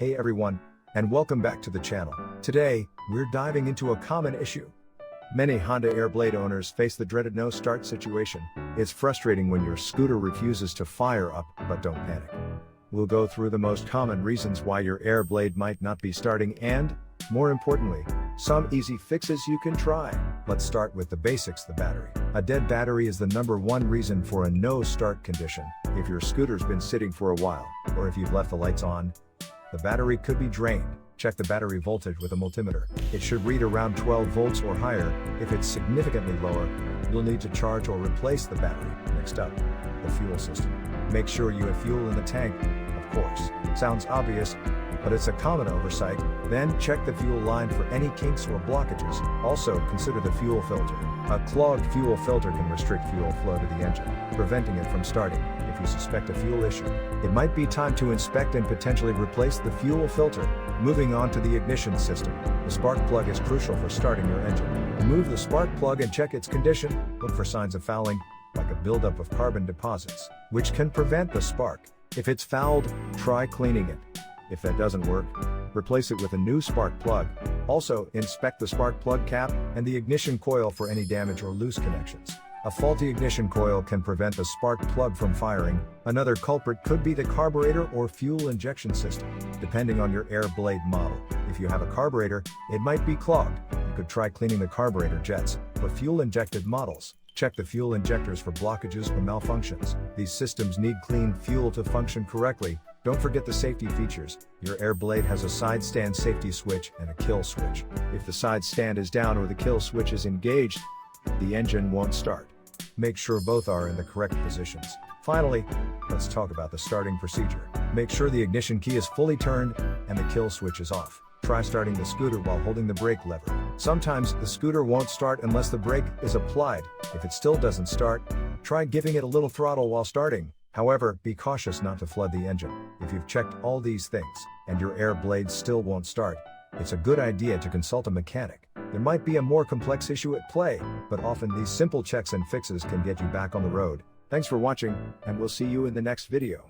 Hey everyone, and welcome back to the channel. Today, we're diving into a common issue. Many Honda Airblade owners face the dreaded no-start situation. It's frustrating when your scooter refuses to fire up, but don't panic. We'll go through the most common reasons why your Airblade might not be starting and, more importantly, some easy fixes you can try. Let's start with the basics: the battery. A dead battery is the #1 reason for a no-start condition. If your scooter's been sitting for a while, or if you've left the lights on, the battery could be drained. Check the battery voltage with a multimeter. It should read around 12 volts or higher. If it's significantly lower, you'll need to charge or replace the battery. Next up, the fuel system. Make sure you have fuel in the tank, of course. Sounds obvious, but it's a common oversight. Then check the fuel line for any kinks or blockages. Also consider the fuel filter. A clogged fuel filter can restrict fuel flow to the engine, preventing it from starting. If you suspect a fuel issue, it might be time to inspect and potentially replace the fuel filter. Moving on to the ignition system. The spark plug is crucial for starting your engine. Remove the spark plug and check its condition. Look for signs of fouling, like a buildup of carbon deposits, which can prevent the spark. If it's fouled, try cleaning it. If that doesn't work, replace it with a new spark plug. Also, inspect the spark plug cap and the ignition coil for any damage or loose connections. A faulty ignition coil can prevent the spark plug from firing. Another culprit could be the carburetor or fuel injection system, depending on your Airblade model. If you have a carburetor, it might be clogged. You could try cleaning the carburetor jets. For fuel-injected models, check the fuel injectors for blockages or malfunctions. These systems need clean fuel to function correctly. Don't forget the safety features. Your Airblade has a side stand safety switch and a kill switch. If the side stand is down or the kill switch is engaged, the engine won't start. Make sure both are in the correct positions. Finally, let's talk about the starting procedure. Make sure the ignition key is fully turned and the kill switch is off. Try starting the scooter while holding the brake lever. Sometimes the scooter won't start unless the brake is applied. If it still doesn't start, try giving it a little throttle while starting. However, be cautious not to flood the engine. If you've checked all these things and your Airblade still won't start, it's a good idea to consult a mechanic. There might be a more complex issue at play, but often these simple checks and fixes can get you back on the road. Thanks for watching, and we'll see you in the next video.